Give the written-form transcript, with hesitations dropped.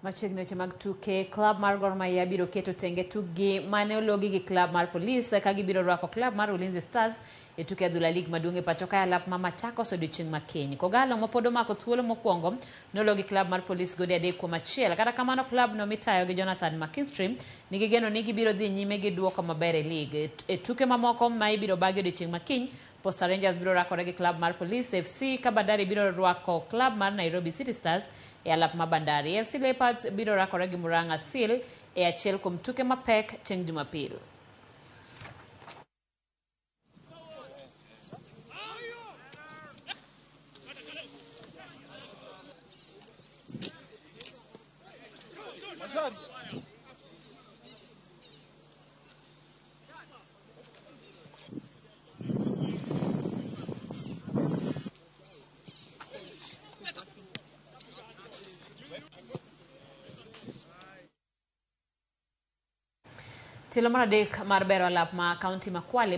Machiegni weche mag tuke, klab mar Gor Mahia biro keto tenge tukgi mane ologi gi klab mar Police ka gibiro rwako klab mar Ulinzi Stars e tuke adhula lig maduong' e pacho kae alap ma Machakos odiochieng' makiny. Kogalo mapod omako thuolo mokwongo nologi klab mar Police gode 3-1. Kata kamano klab no mitayo gi Jonathan McKinstry nigi geno ni gibiro dhi nyime gi duoko maber e lig. E tuke mamoko ma ibiro bagi odiochieng' makiny, Posta Rangers biro rakore gi klab mar Police FC ka Bandari biro rwako klab mar Nairobi City Stars e alap ma Bandari. FC Leopards biro rakore gi Murang'a Seal e achiel kuom tuke mapek chieng' Jumapil. Tilo mar adek mar bero alap ma kaunti ma Kwale